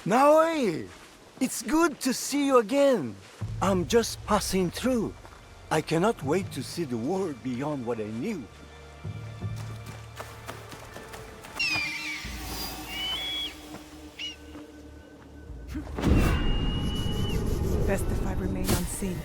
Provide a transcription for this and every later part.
Naoe! It's good to see you again. I'm just passing through. I cannot wait to see the world beyond what I knew. Best if I remain unseen.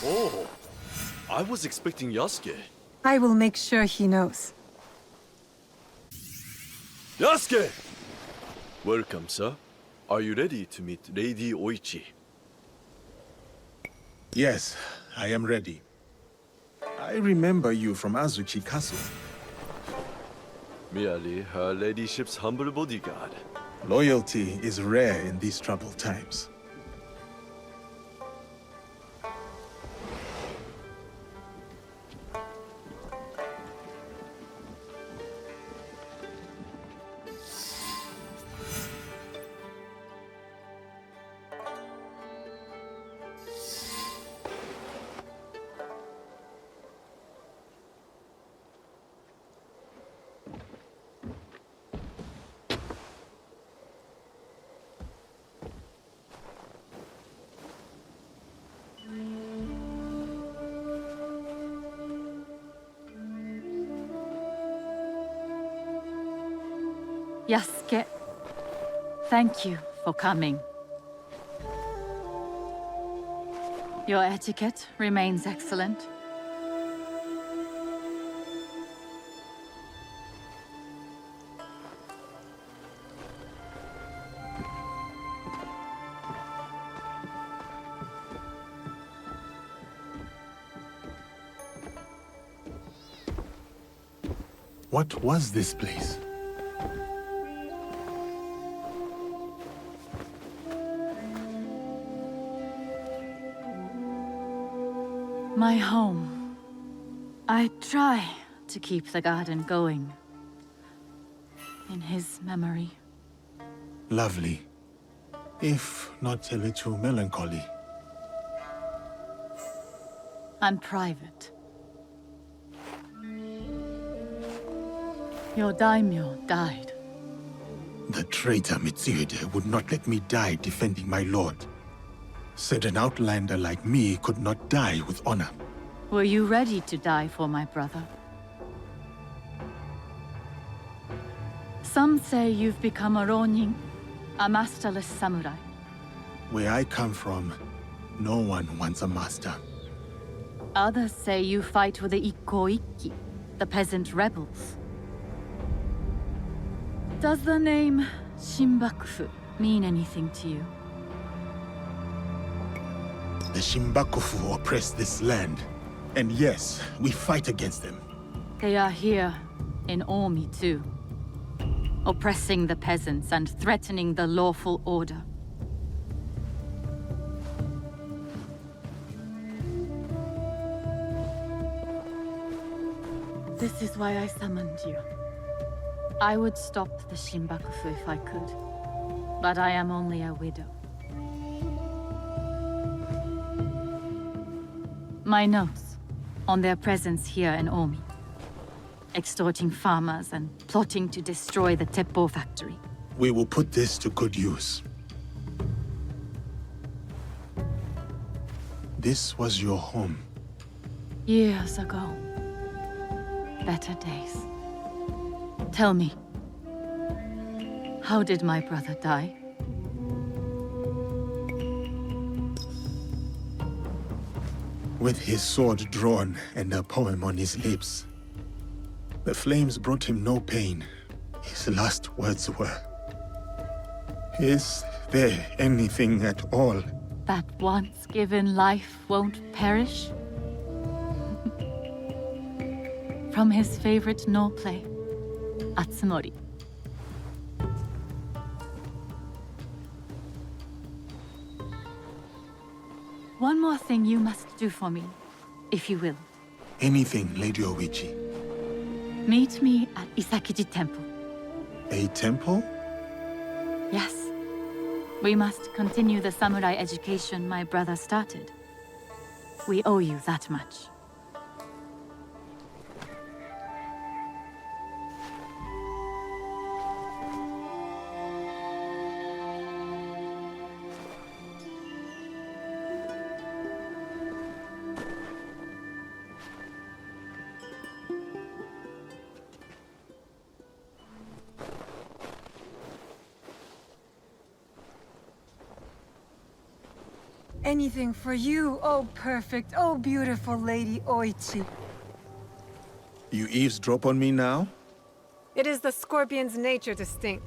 Oh, I was expecting Yasuke. I will make sure he knows. Yasuke! Welcome, sir. Are you ready to meet Lady Oichi? Yes, I am ready. I remember you from Azuchi Castle. Merely her ladyship's humble bodyguard. Loyalty is rare in these troubled times. Yasuke, thank you for coming. Your etiquette remains excellent. What was this place? My home. I try to keep the garden going. In his memory. Lovely. If not a little melancholy. And private. Your daimyo died. The traitor Mitsuhide would not let me die defending my lord. Said an outlander like me could not die with honor. Were you ready to die for my brother? Some say you've become a ronin, a masterless samurai. Where I come from, no one wants a master. Others say you fight with the Ikkoiki, the peasant rebels. Does the name Shinbakufu mean anything to you? The Shinbakufu oppress this land. And yes, we fight against them. They are here, in Omi too. Oppressing the peasants and threatening the lawful order. This is why I summoned you. I would stop the Shinbakufu if I could, but I am only a widow. My notes on their presence here in Omi, extorting farmers and plotting to destroy the Teppo factory. We will put this to good use. This was your home. Years ago. Better days. Tell me, how did my brother die? With his sword drawn and a poem on his lips. The flames brought him no pain. His last words were, "Is there anything at all? That once given life won't perish? From his favorite no play, Atsumori. One more thing you must do for me, if you will. Anything, Lady Oichi. Meet me at Isakiji Temple. A temple? Yes. We must continue the samurai education my brother started. We owe you that much. Anything for you, oh perfect, oh beautiful Lady Oichi. You eavesdrop on me now? It is the scorpion's nature to stink.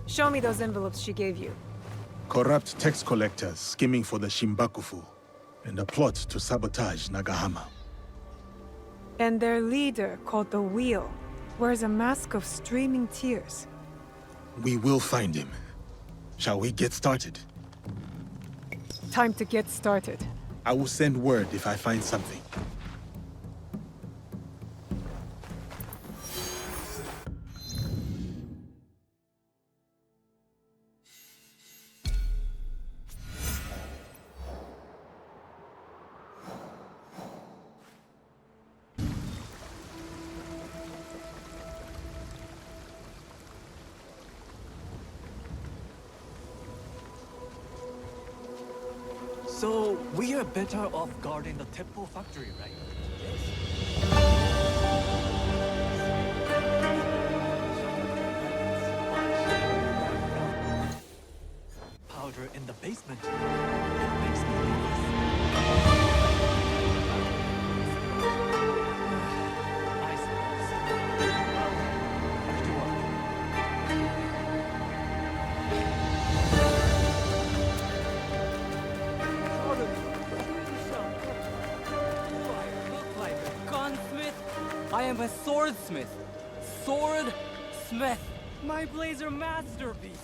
Show me those envelopes she gave you. Corrupt tax collectors skimming for the Shimbakufu, and a plot to sabotage Nagahama. And their leader, called the Wheel, wears a mask of streaming tears. We will find him. Shall we get started? Time to get started. I will send word if I find something. So, we are better off guarding the Teppo factory, right? Powder in the basement. It makes me nervous. I suppose. Well, back to work. I am a swordsmith. Sword-smith. My blades are masterpieces.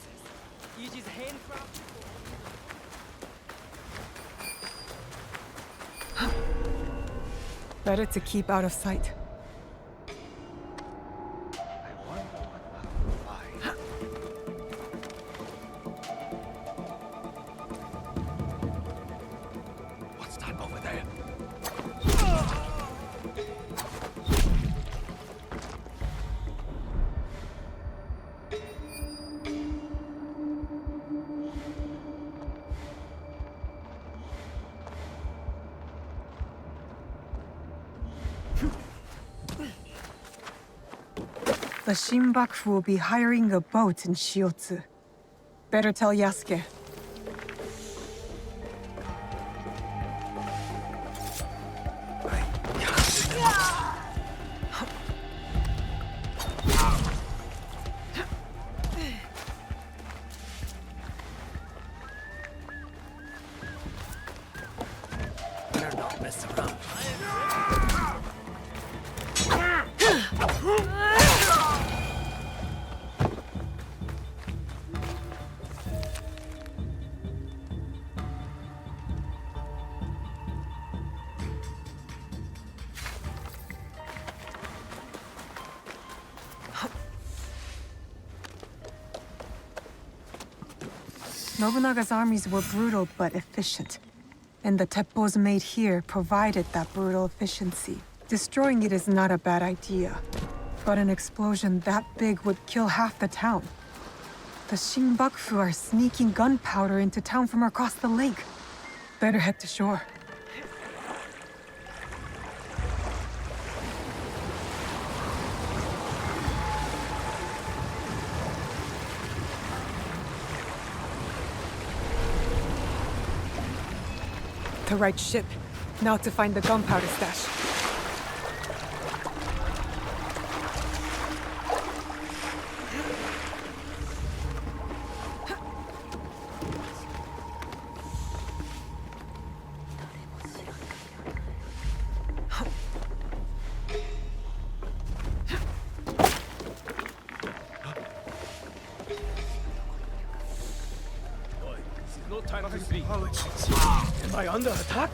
Each is handcrafted. Better to keep out of sight. What's that over there? The Shinbakufu will be hiring a boat in Shiotsu. Better tell Yasuke. Better not mess around. Nobunaga's armies were brutal but efficient. And the teppos made here provided that brutal efficiency. Destroying it is not a bad idea. But an explosion that big would kill half the town. The Shinbakufu are sneaking gunpowder into town from across the lake. Better head to shore. The right ship. Now to find the gunpowder stash. time to speak. Am I under attack?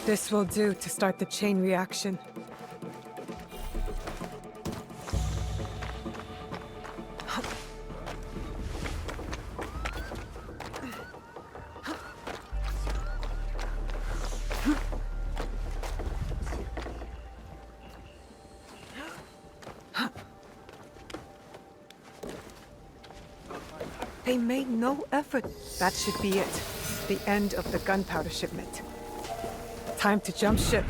This will do to start the chain reaction. They made no effort. That should be it. The end of the gunpowder shipment. Time to jump ship.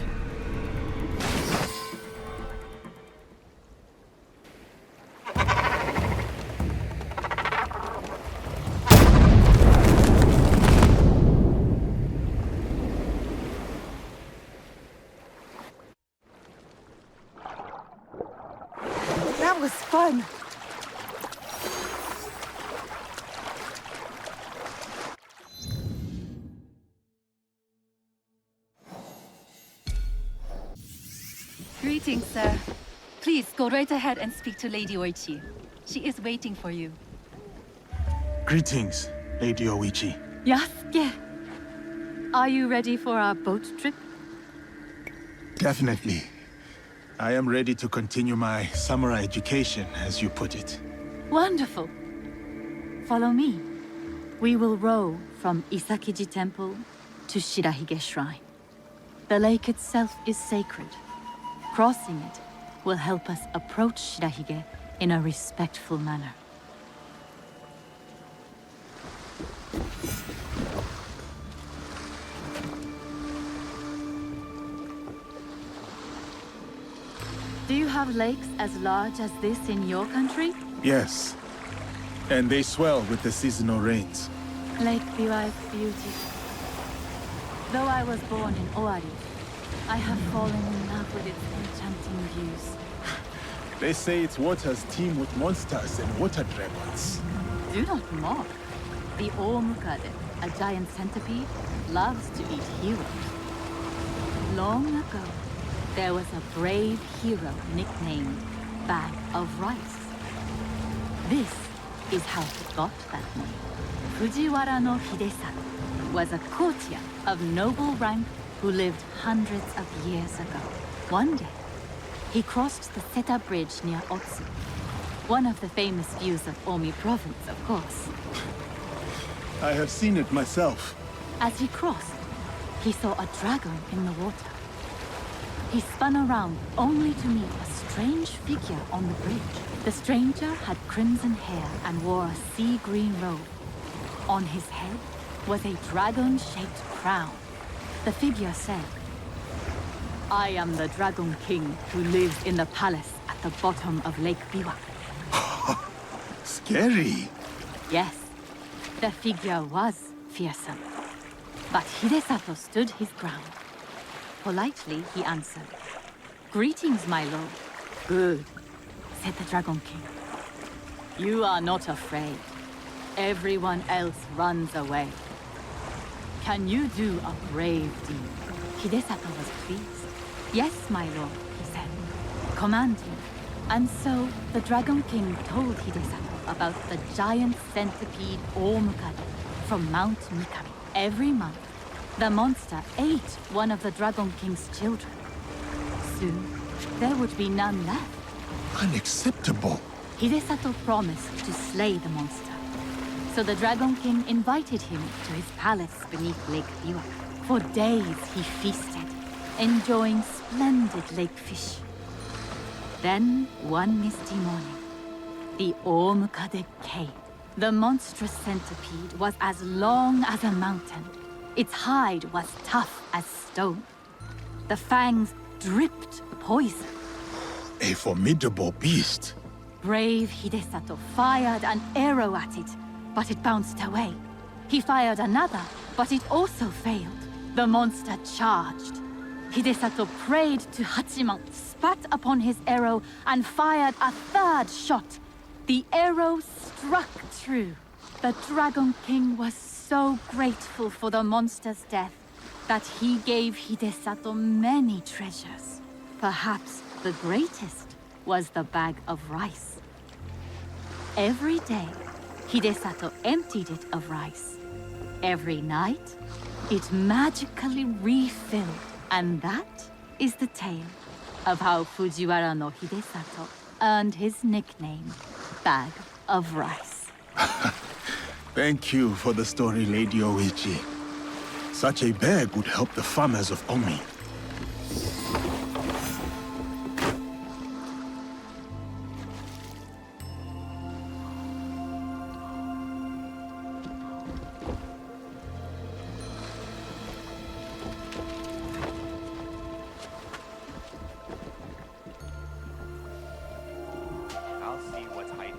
That was fun. Greetings, sir. Please go right ahead and speak to Lady Oichi. She is waiting for you. Greetings, Lady Oichi. Yasuke! Are you ready for our boat trip? Definitely. I am ready to continue my samurai education, as you put it. Wonderful. Follow me. We will row from Isakiji Temple to Shirahige Shrine. The lake itself is sacred. Crossing it will help us approach Shirahige in a respectful manner. Do you have lakes as large as this in your country? Yes. And they swell with the seasonal rains. Lake Biwa is beautiful. Though I was born in Owari, I have fallen in love with its enchanting views. They say its waters teem with monsters and water dragons. Do not mock. The Omukade, a giant centipede, loves to eat heroes. Long ago, there was a brave hero nicknamed Bag of Rice. This is how he got that name. Fujiwara no Hidesato was a courtier of noble rank who lived hundreds of years ago. One day, he crossed the Seta Bridge near Otsu, one of the famous views of Omi province, of course. I have seen it myself. As he crossed, he saw a dragon in the water. He spun around only to meet a strange figure on the bridge. The stranger had crimson hair and wore a sea green robe. On his head was a dragon-shaped crown. The figure said, "I am the Dragon King who lives in the palace at the bottom of Lake Biwa." Scary. Yes, the figure was fearsome. But Hidesato stood his ground. Politely, he answered, "Greetings, my lord." "Good," said the Dragon King. "You are not afraid. Everyone else runs away. Can you do a brave deed?" Hidesato was pleased. "Yes, my lord," he said. "Command me." And so the Dragon King told Hidesato about the giant centipede Omukade from Mount Mikami. Every month, the monster ate one of the Dragon King's children. Soon, there would be none left. Unacceptable. Hidesato promised to slay the monster. So the Dragon King invited him to his palace beneath Lake Biwa. For days he feasted, enjoying splendid lake fish. Then, one misty morning, the Omukade came. The monstrous centipede was as long as a mountain. Its hide was tough as stone. The fangs dripped poison. A formidable beast. Brave Hidesato fired an arrow at it, but it bounced away. He fired another, but it also failed. The monster charged. Hidesato prayed to Hachiman, spat upon his arrow, and fired a third shot. The arrow struck true. The Dragon King was so grateful for the monster's death that he gave Hidesato many treasures. Perhaps the greatest was the bag of rice. Every day, Hidesato emptied it of rice. Every night, it magically refilled. And that is the tale of how Fujiwara no Hidesato earned his nickname, Bag of Rice. Thank you for the story, Lady Oichi. Such a bag would help the farmers of Omi. I'll see what's hiding.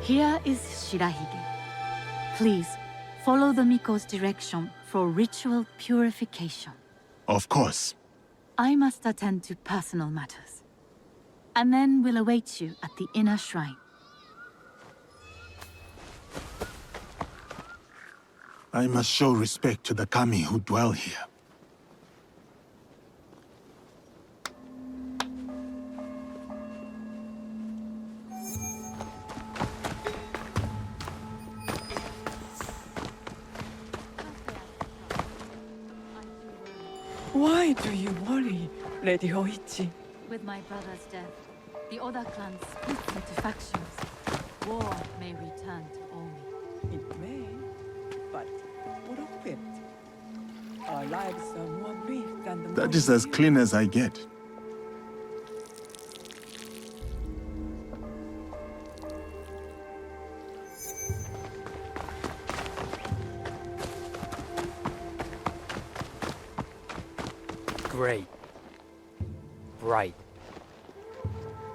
Here is Shirahige. Please, follow the Miko's direction for ritual purification. Of course. I must attend to personal matters. And then we'll await you at the inner shrine. I must show respect to the kami who dwell here. Why do you worry, Lady Oichi? With my brother's death, the Oda clan splits into factions. War may return to Omi. It may, but what of it? Our lives are more brief than the That is as clean as I get. Great. Bright.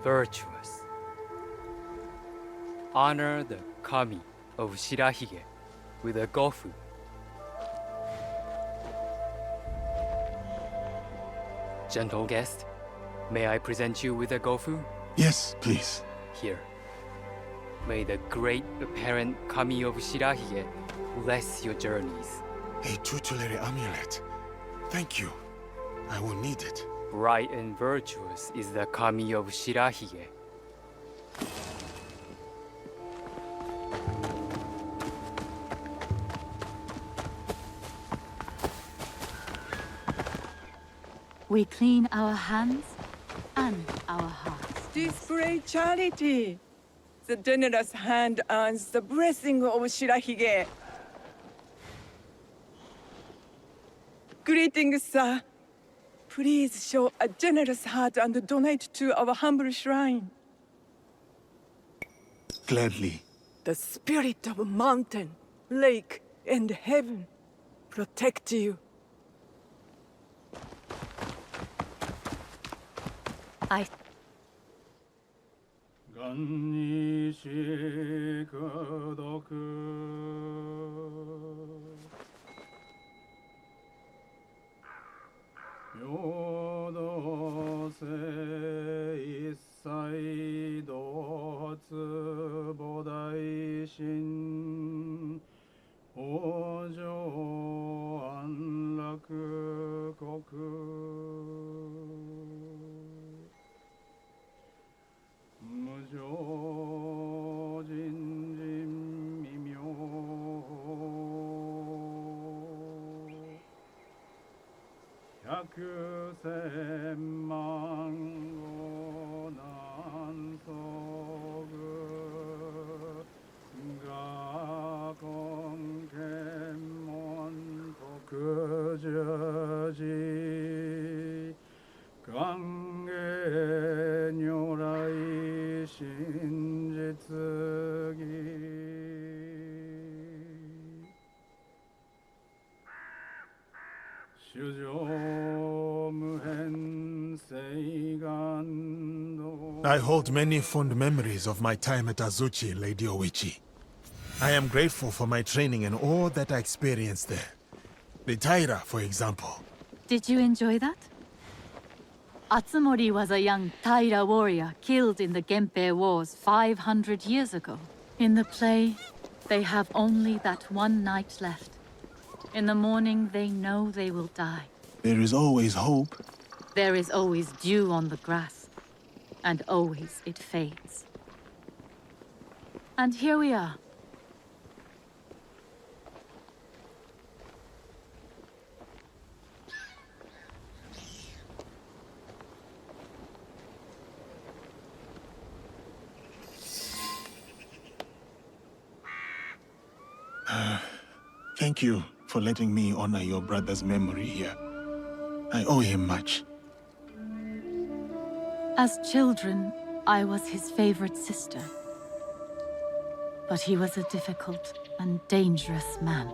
Virtuous. Honor the kami of Shirahige with a gofu. Gentle guest, may I present you with a gofu? Yes, please. Here. May the great apparent kami of Shirahige bless your journeys. A tutelary amulet. Thank you. I will need it. Bright and virtuous is the kami of Shirahige. We clean our hands and our hearts. Display charity. The generous hand earns the blessing of Shirahige. Greetings, sir. Please show a generous heart and donate to our humble shrine. Gladly. The spirit of mountain, lake, and heaven protect you. I I hold many fond memories of my time at Azuchi, Lady Oichi. I am grateful for my training and all that I experienced there. The Taira, for example. Did you enjoy that? Atsumori was a young Taira warrior killed in the Genpei Wars 500 years ago. In the play, they have only that one night left. In the morning, they know they will die. There is always hope. There is always dew on the grass, and always it fades. And here we are. Thank you for letting me honor your brother's memory here. I owe him much. As children, I was his favorite sister. But he was a difficult and dangerous man.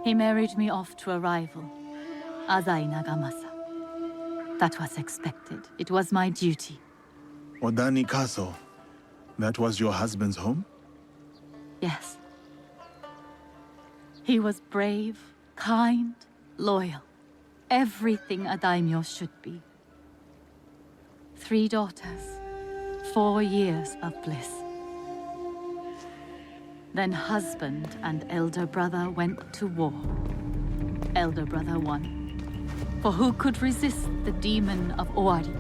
He married me off to a rival, Azai Nagamasa. That was expected. It was my duty. Odani Castle, that was your husband's home? Yes. He was brave, kind, loyal. Everything a daimyo should be. 3 daughters, 4 years of bliss. Then husband and elder brother went to war. Elder brother won. For who could resist the demon of Owari?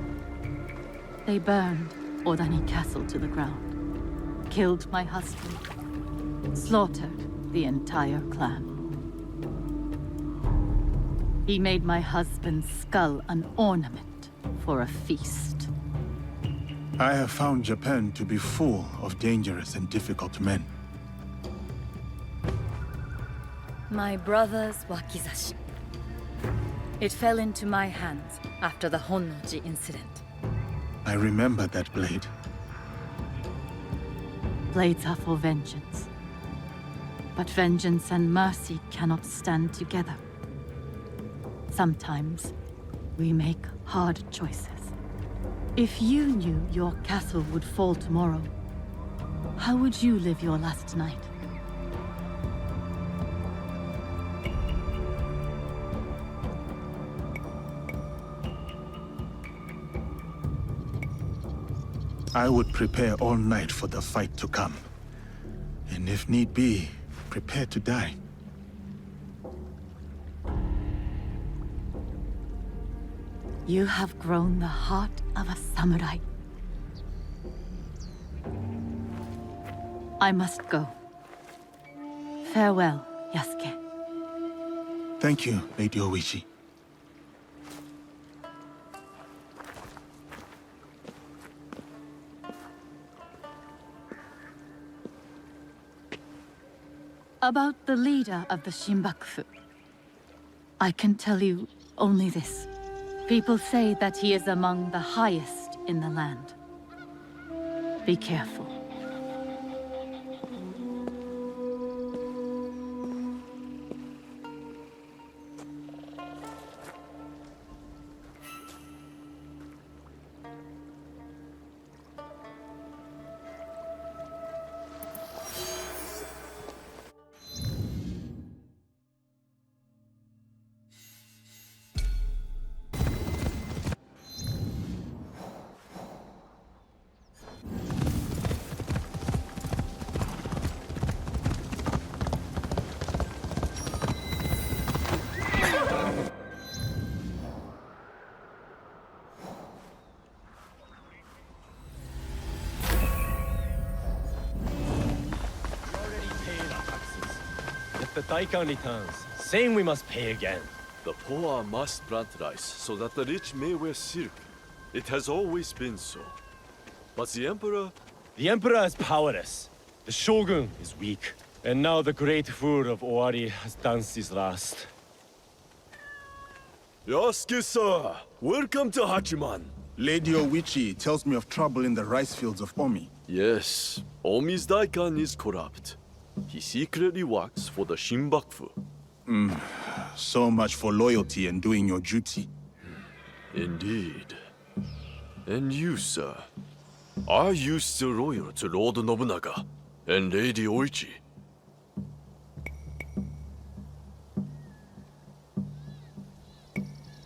They burned Odani Castle to the ground, killed my husband, slaughtered the entire clan. He made my husband's skull an ornament for a feast. I have found Japan to be full of dangerous and difficult men. My brother's wakizashi. It fell into my hands after the Honnoji incident. I remember that blade. Blades are for vengeance. But vengeance and mercy cannot stand together. Sometimes, we make hard choices. If you knew your castle would fall tomorrow, how would you live your last night? I would prepare all night for the fight to come. And if need be, prepare to die. You have grown the heart of a samurai. I must go. Farewell, Yasuke. Thank you, Lady Oichi. About the leader of the Shinbakufu, I can tell you only this. People say that he is among the highest in the land. Be careful. The Daikan returns, saying we must pay again. The poor must plant rice so that the rich may wear silk. It has always been so. But the Emperor... The Emperor is powerless. The Shogun is weak. And now the great fool of Owari has danced his last. Yasuke, sir. Welcome to Hachiman. Lady Oichi tells me of trouble in the rice fields of Omi. Yes, Omi's Daikan is corrupt. He secretly works for the Shinbakufu. So much for loyalty and doing your duty. Indeed. And you, sir? Are you still loyal to Lord Nobunaga and Lady Oichi?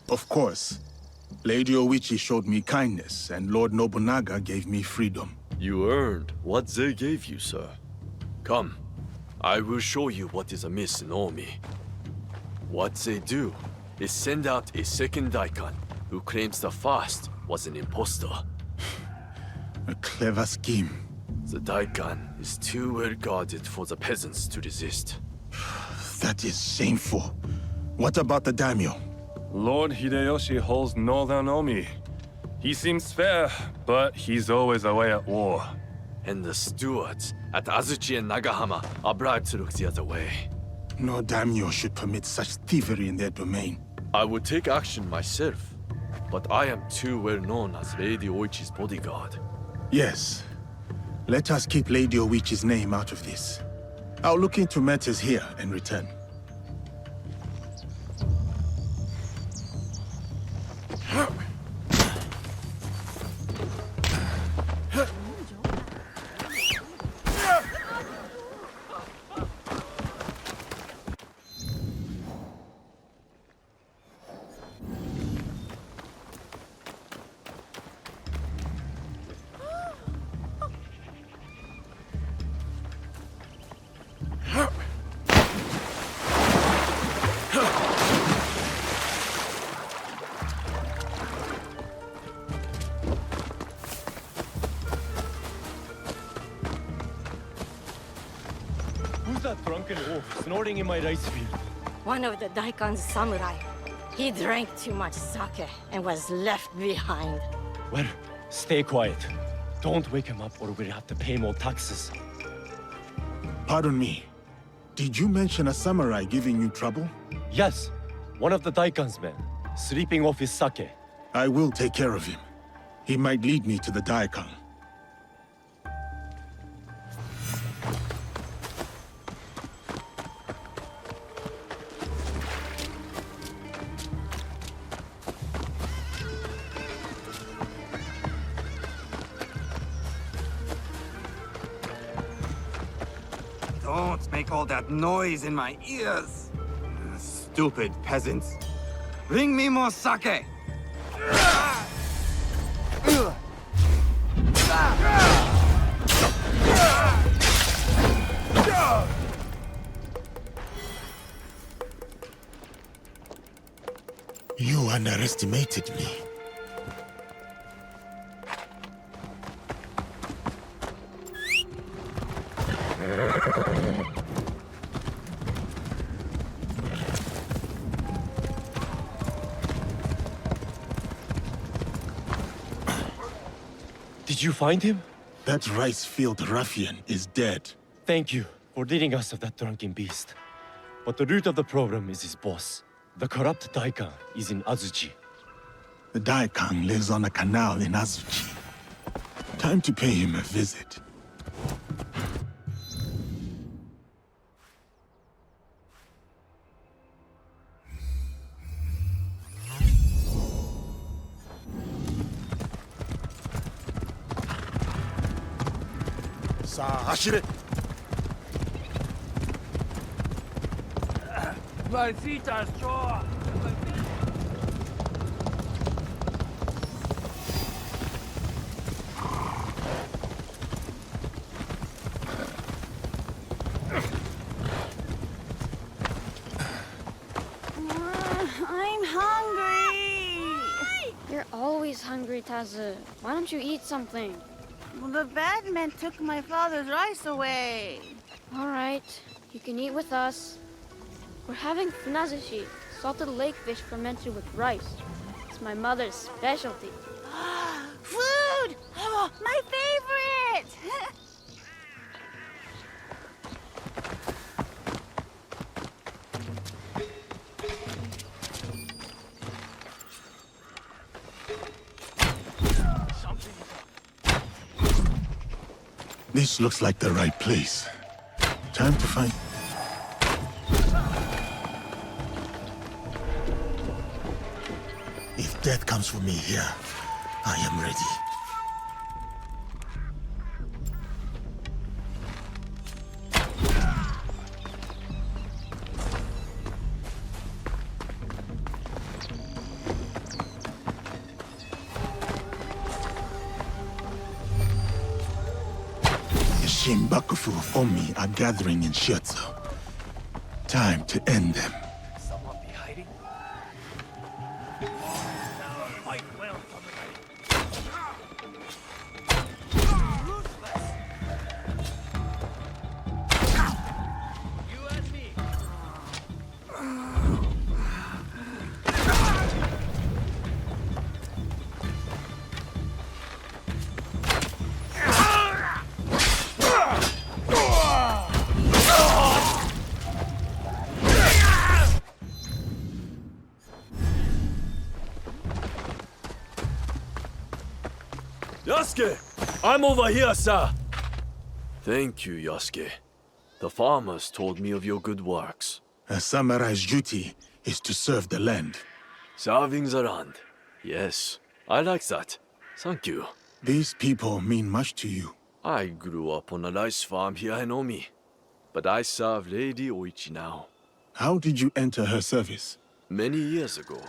Of course. Lady Oichi showed me kindness, and Lord Nobunaga gave me freedom. You earned what they gave you, sir. Come, I will show you what is amiss in Omi. What they do is send out a second Daikan who claims the first was an impostor. A clever scheme. The Daikan is too well guarded for the peasants to resist. That is shameful. What about the daimyo? Lord Hideyoshi holds northern Omi. He seems fair, but he's always away at war. And the stewards at Azuchi and Nagahama are bribed to look the other way. No daimyo should permit such thievery in their domain. I would take action myself, but I am too well known as Lady Oichi's bodyguard. Yes. Let us keep Lady Oichi's name out of this. I'll look into matters here and return. Who's that drunken wolf snorting in my rice field? One of the Daikon's samurai. He drank too much sake and was left behind. Well, stay quiet. Don't wake him up or we'll have to pay more taxes. Pardon me. Did you mention a samurai giving you trouble? Yes, one of the Daikon's men, sleeping off his sake. I will take care of him. He might lead me to the Daikon. Don't make all that noise in my ears. Stupid peasants. Bring me more sake! You underestimated me. Did you find him? That rice field ruffian is dead. Thank you for leading us of that drunken beast. But the root of the problem is his boss. The corrupt Daikon is in Azuchi. The Daikon lives on a canal in Azuchi. Time to pay him a visit. Valsitas, Joe! I'm hungry! You're always hungry, Tazu. Why don't you eat something? Well, the bad men took my father's rice away. All right, you can eat with us. We're having funazushi, salted lake fish fermented with rice. It's my mother's specialty. Food! Oh, my favorite! This looks like the right place. Time to find... If death comes for me here, I am ready. The Shinbakufu of Omi are gathering in Shiotsu. Time to end them. Someone be hiding? Fight well, you and me. Yasuke! I'm over here, sir! Thank you, Yasuke. The farmers told me of your good works. A samurai's duty is to serve the land. Serving the land. Yes, I like that. Thank you. These people mean much to you. I grew up on a rice farm here in Omi, but I serve Lady Oichi now. How did you enter her service? Many years ago,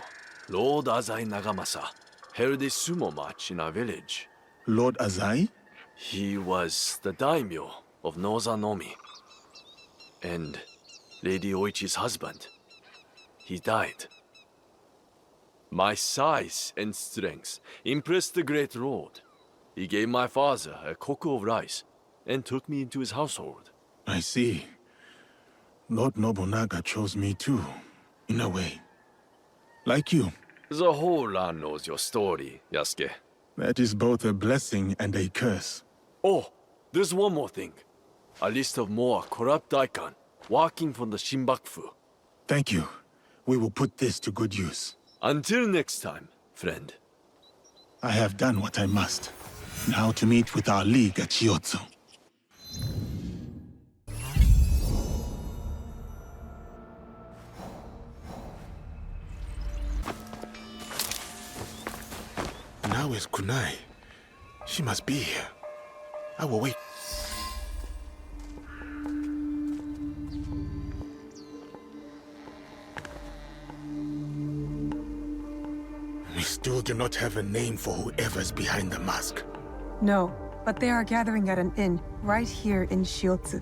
Lord Azai Nagamasa held a sumo match in our village. Lord Azai? He was the daimyo of Northern Omi. And Lady Oichi's husband. He died. My size and strength impressed the great lord. He gave my father a koku of rice and took me into his household. I see. Lord Nobunaga chose me too, in a way. Like you. The whole land knows your story, Yasuke. That is both a blessing and a curse. Oh, there's one more thing. A list of more corrupt daikon working for the Shinbakufu. Thank you. We will put this to good use. Until next time, friend. I have done what I must. Now to meet with our league at Shiotsu. Now is Kunai. She must be here. I will wait. We still do not have a name for whoever's behind the mask. No, but they are gathering at an inn right here in Shiotsu.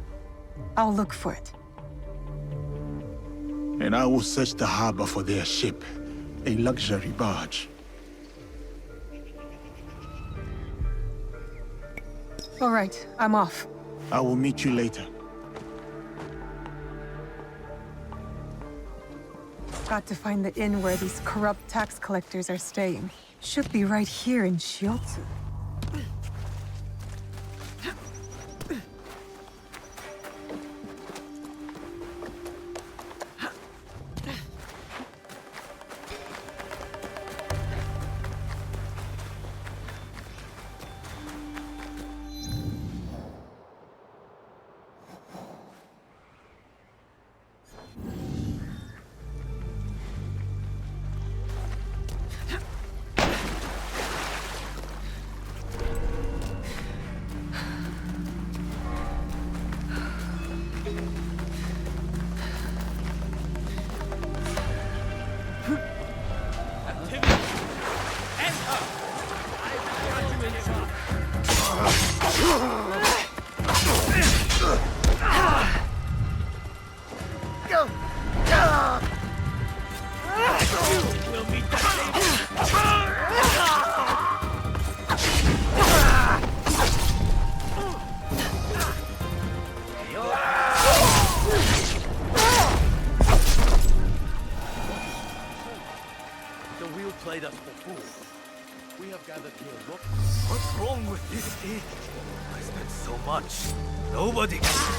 I'll look for it. And I will search the harbor for their ship, a luxury barge. All right, I'm off. I will meet you later. Got to find the inn where these corrupt tax collectors are staying. Should be right here in Shiotsu.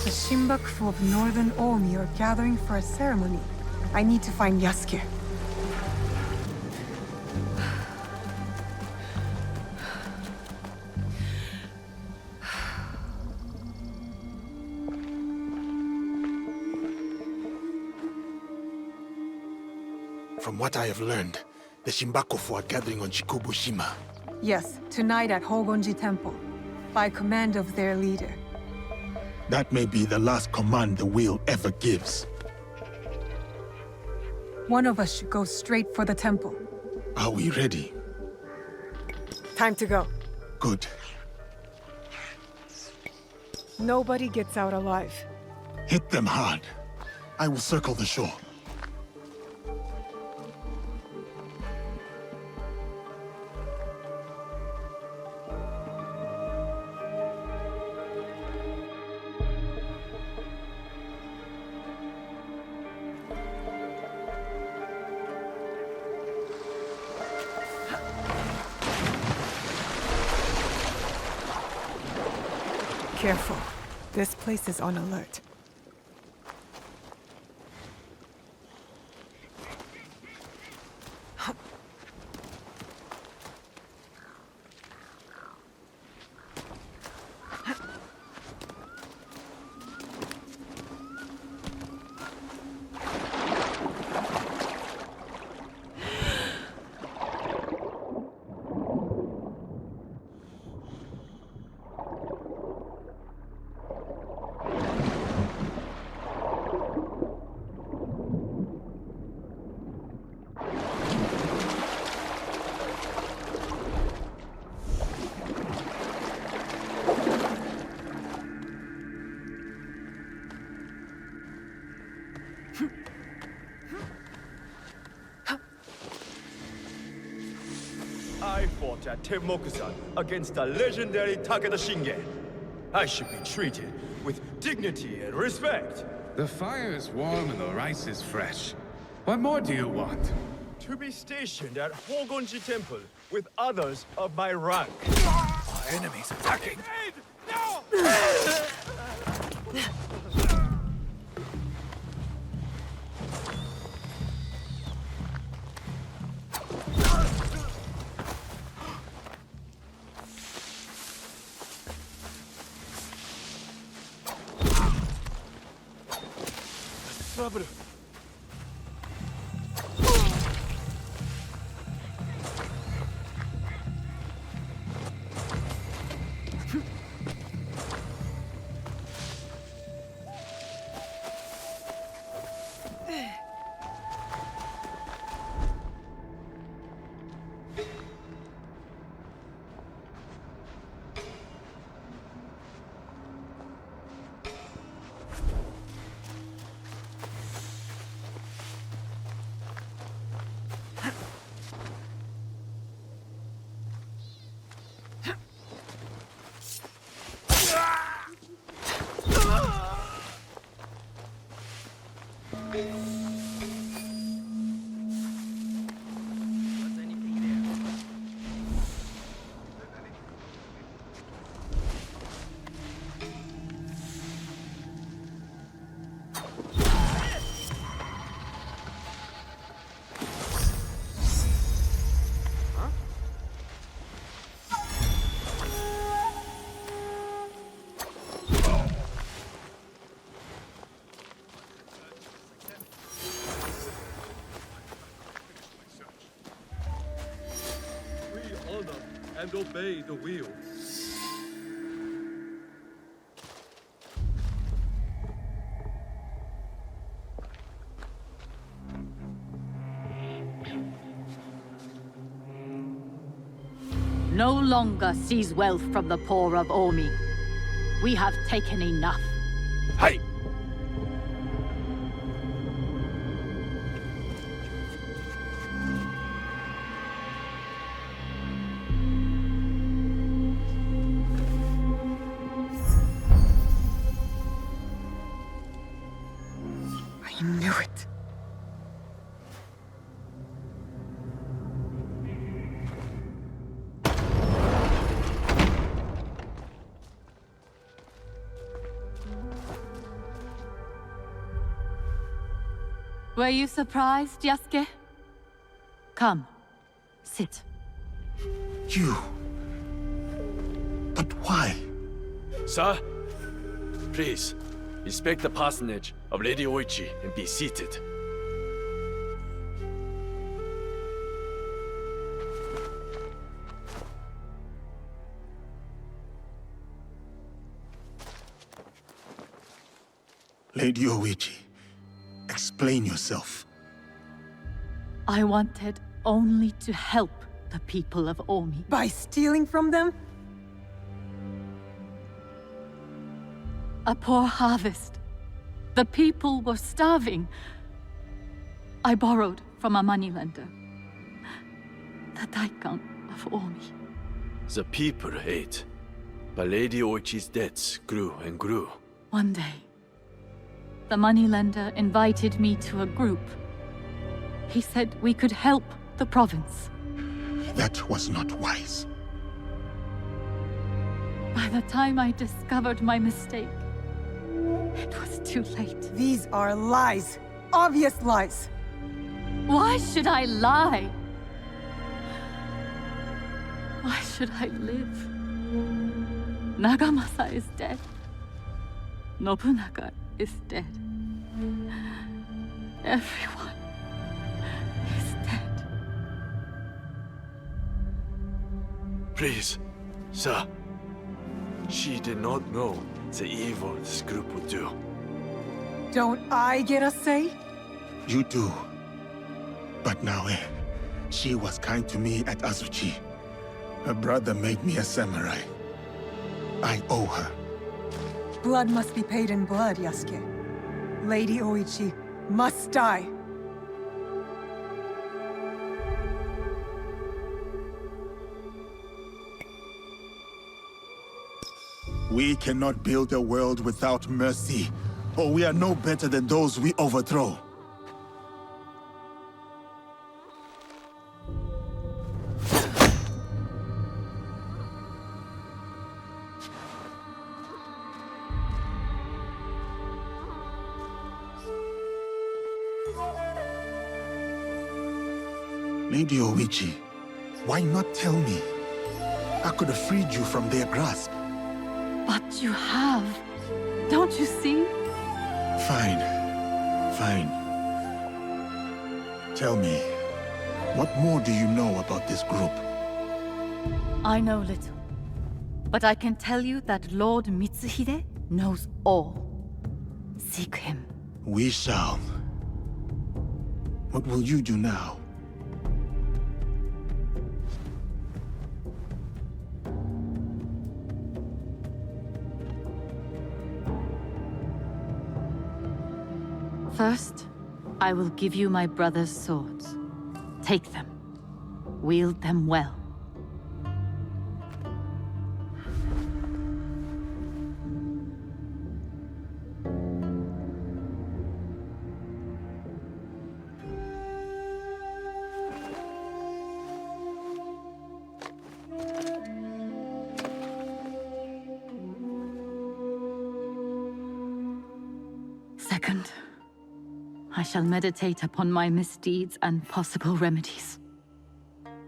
The Shinbakufu of Northern Omi are gathering for a ceremony. I need to find Yasuke. From what I have learned, the Shimbakofu are gathering on Shikobushima. Yes, tonight at Hogonji Temple, by command of their leader. That may be the last command the Wheel ever gives. One of us should go straight for the temple. Are we ready? Time to go. Good. Nobody gets out alive. Hit them hard. I will circle the shore. Careful. This place is on alert. I fought at Temokusan against the legendary Takeda Shinge. I should be treated with dignity and respect. The fire is warm and the rice is fresh. What more do you want? To be stationed at Hogonji Temple with others of my rank. Our enemies attacking. No! Trouble. And obey the wheel. No longer seize wealth from the poor of Omi. We have taken enough. Hey! I knew it. Were you surprised, Yasuke? Come, sit. You... But why? Sir, please, inspect the parsonage of Lady Oichi and be seated. Lady Oichi, explain yourself. I wanted only to help the people of Omi. By stealing from them? A poor harvest. The people were starving. I borrowed from a moneylender. The Daikan of Omi. The people ate, but Lady Oichi's debts grew and grew. One day, the moneylender invited me to a group. He said we could help the province. That was not wise. By the time I discovered my mistake, it was too late. These are lies. Obvious lies. Why should I lie? Why should I live? Nagamasa is dead. Nobunaga is dead. Everyone is dead. Please, sir. She did not know the evil this group would do. Don't I get a say? You do. But Naoe, she was kind to me at Azuchi. Her brother made me a samurai. I owe her. Blood must be paid in blood, Yasuke. Lady Oichi must die. We cannot build a world without mercy, or we are no better than those we overthrow. Lady Oichi, why not tell me? I could have freed you from their grasp. But you have. Don't you see? Fine. Fine. Tell me, what more do you know about this group? I know little. But I can tell you that Lord Mitsuhide knows all. Seek him. We shall. What will you do now? First, I will give you my brother's swords. Take them. Wield them well. Second, I shall meditate upon my misdeeds and possible remedies.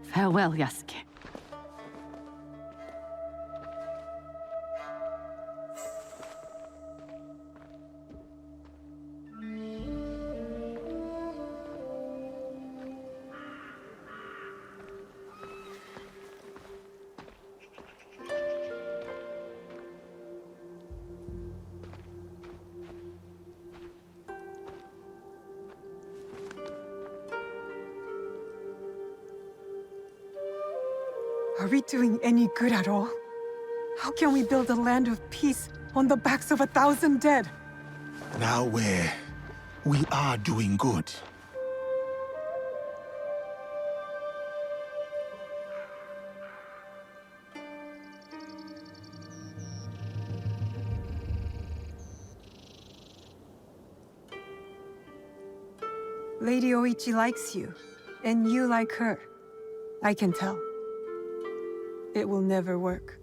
Farewell, Yasuke. Are we doing any good at all? How can we build a land of peace on the backs of 1,000 dead? Now we are doing good. Lady Oichi likes you, and you like her. I can tell. It will never work.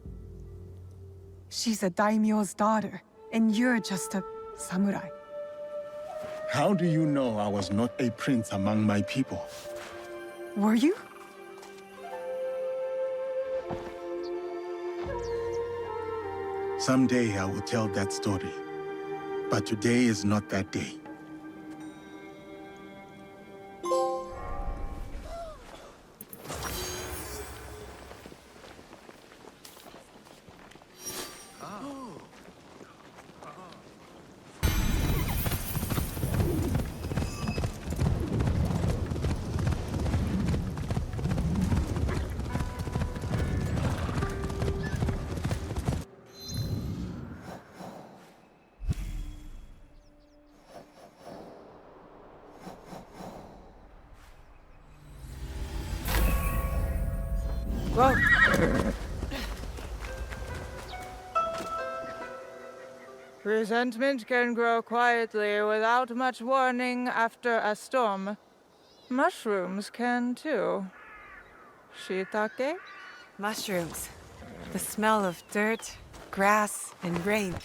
She's a daimyo's daughter, and you're just a samurai. How do you know I was not a prince among my people? Were you? Someday I will tell that story. But today is not that day. Whoa. Resentment can grow quietly without much warning after a storm. Mushrooms can too. Shiitake? Mushrooms. The smell of dirt, grass, and rain.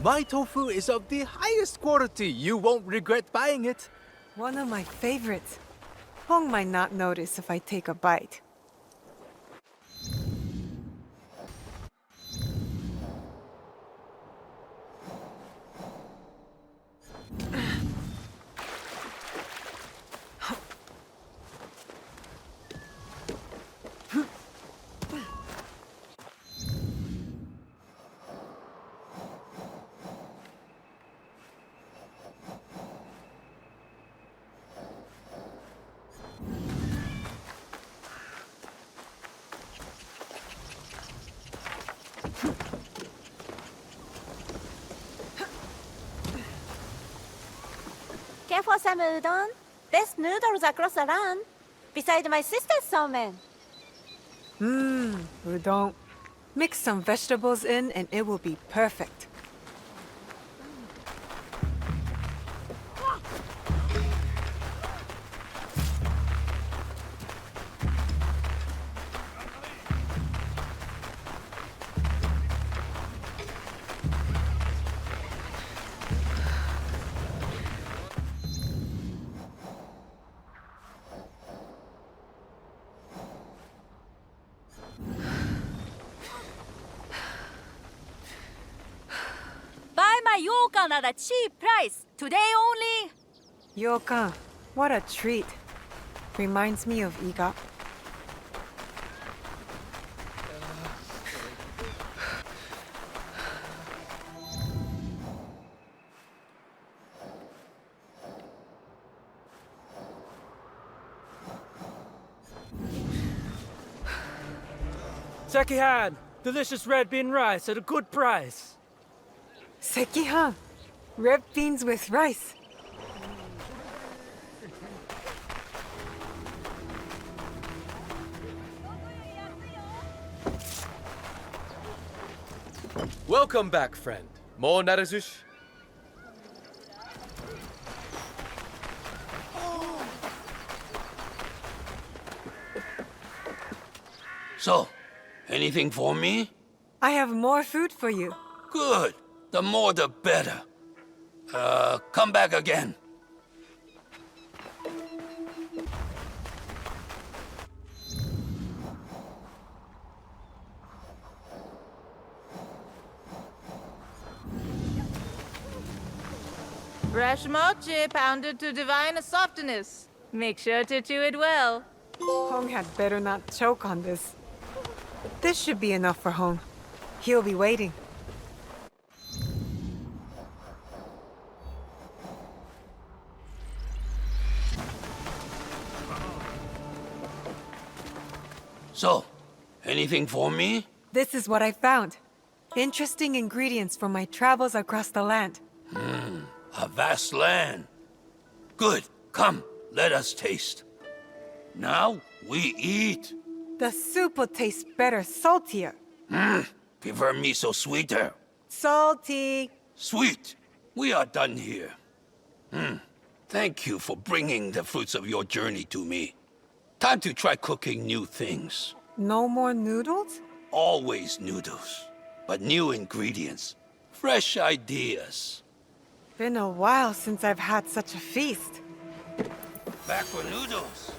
My tofu is of the highest quality. You won't regret buying it. One of my favorites. Hong might not notice if I take a bite. Care for some udon? Best noodles across the land. Beside my sister's salmon. Udon. Mix some vegetables in and it will be perfect. Buy my yokan at a cheap price. Today only. Yokan. What a treat. Reminds me of Iga. Sekihan, delicious red bean rice at a good price. Sekihan. Red beans with rice. Welcome back, friend. More narazushi? So, anything for me? I have more food for you. Good. The more the better. Come back again. Fresh mochi pounded to divine softness. Make sure to chew it well. Hong had better not choke on this. This should be enough for Hong. He'll be waiting. So, anything for me? This is what I found. Interesting ingredients from my travels across the land. A vast land. Good. Come, let us taste. Now we eat. The soup will taste better saltier. Prefer miso sweeter. Salty. Sweet. We are done here. Thank you for bringing the fruits of your journey to me. Time to try cooking new things. No more noodles? Always noodles, but new ingredients. Fresh ideas. Been a while since I've had such a feast. Back for noodles.